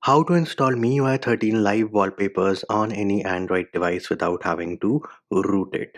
How to install Miui 13 live wallpapers on any Android device without having to root it.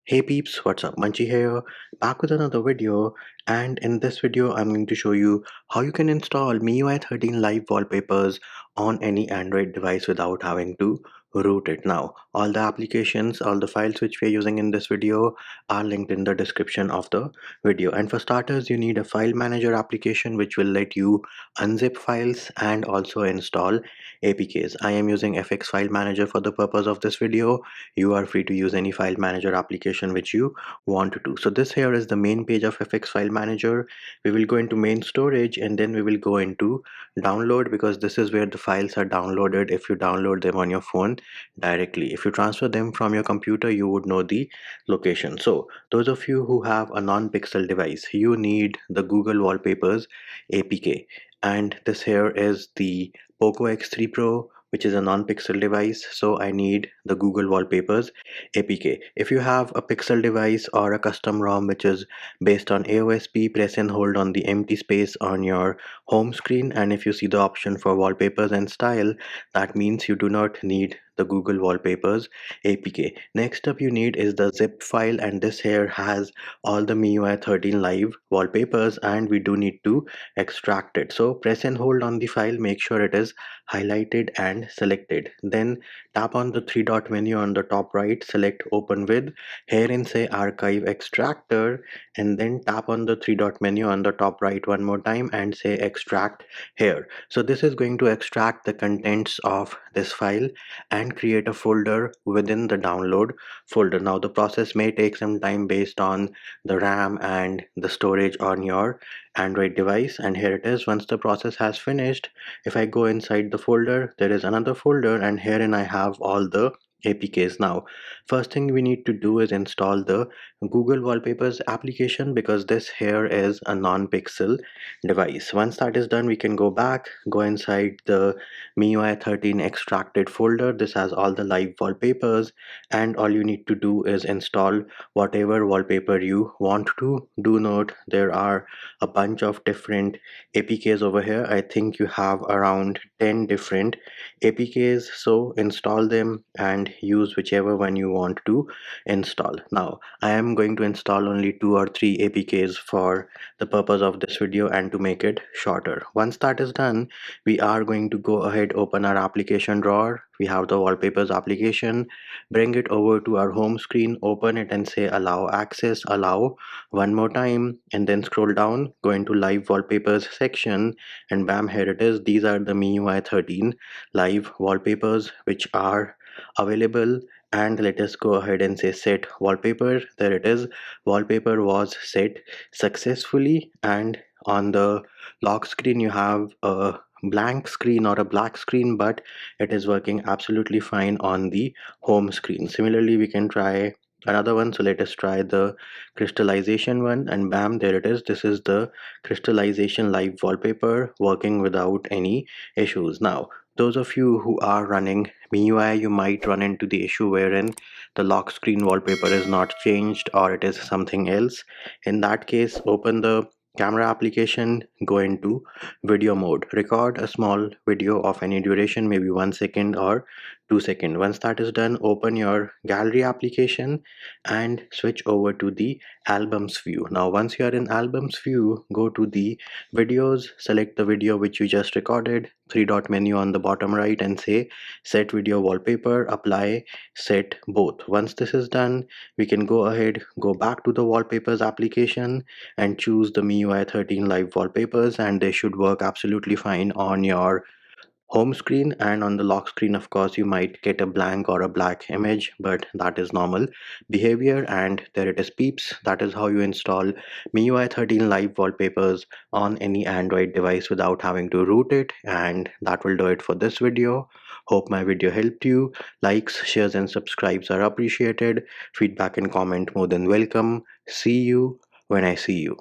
Hey peeps, what's up? Munchie here, back with another video, and in this video I'm going to show you how you can install Miui 13 live wallpapers on any Android device without having to root it. Now, all the applications, all the files which we are using in this video are linked in the description of the video. And for starters, you need a file manager application which will let you unzip files and also install APKs. I am using FX File Manager for the purpose of this video. You are free to use any file manager application which you want to. So this here is the main page of FX File Manager. We will go into main storage and then we will go into download, because this is where the files are downloaded if you download them on your phone directly. If you transfer them from your computer, you would know the location. So those of you who have a non-pixel device, you need the Google Wallpapers APK, and this here is the Poco X3 Pro, which is a non-pixel device, so I need the Google Wallpapers APK. If you have a pixel device or a custom ROM which is based on AOSP, press and hold on the empty space on your home screen, and if you see the option for wallpapers and style, that means you do not need the Google Wallpapers APK. Next up you need is the zip file, and this here has all the MIUI 13 live wallpapers, and we do need to extract it. So press and hold on the file, make sure it is highlighted and selected. Then tap on the three dot menu on the top right, select open with, herein say archive extractor, and then tap on the three dot menu on the top right one more time and say extract here. So this is going to extract the contents of this file and create a folder within the download folder. Now the process may take some time based on the RAM and the storage on your Android device, and here it is. Once the process has finished, if I go inside the folder, there is another folder, and herein I have all the APKs. Now, first thing we need to do is install the Google Wallpapers application, because this here is a non-pixel device. Once that is done, we can go back, go inside the MIUI 13 extracted folder. This has all the live wallpapers, and all you need to do is install whatever wallpaper you want to. Do note there are a bunch of different APKs over here. I think you have around 10 different APKs, so install them and use whichever one you want to install. Now I am going to install only 2 or 3 APKs for the purpose of this video and to make it shorter. Once that is done, we are going to go ahead, open our application drawer. We have the wallpapers application, bring it over to our home screen, open it and say allow access, allow one more time, and then scroll down, go into live wallpapers section, and bam, here it is. These are the MIUI 13 live wallpapers which are available. And let us go ahead and say set wallpaper. There it is. Wallpaper was set successfully, and on the lock screen you have a blank screen or a black screen, but it is working absolutely fine on the home screen. Similarly, we can try another one. So let us try the crystallization one, and bam, there it is. This is the crystallization live wallpaper working without any issues. Now those of you who are running MIUI, you might run into the issue wherein the lock screen wallpaper is not changed or it is something else. In that case, open the camera application, go into video mode, record a small video of any duration, maybe 1 second or 2 seconds. Once that is done, open your gallery application and switch over to the albums view. Now once you are in albums view, go to the videos, select the video which you just recorded, three dot menu on the bottom right and say set video wallpaper, apply, set both. Once this is done, we can go ahead, go back to the wallpapers application and choose the MIUI 13 live wallpapers, and they should work absolutely fine on your home screen. And on the lock screen, of course, you might get a blank or a black image, but that is normal behavior. And there it is, peeps. That is how you install MIUI 13 live wallpapers on any Android device without having to root it. And that will do it for this video. Hope my video helped you. Likes, shares and subscribes are appreciated. Feedback and comment more than welcome. See you when I see you.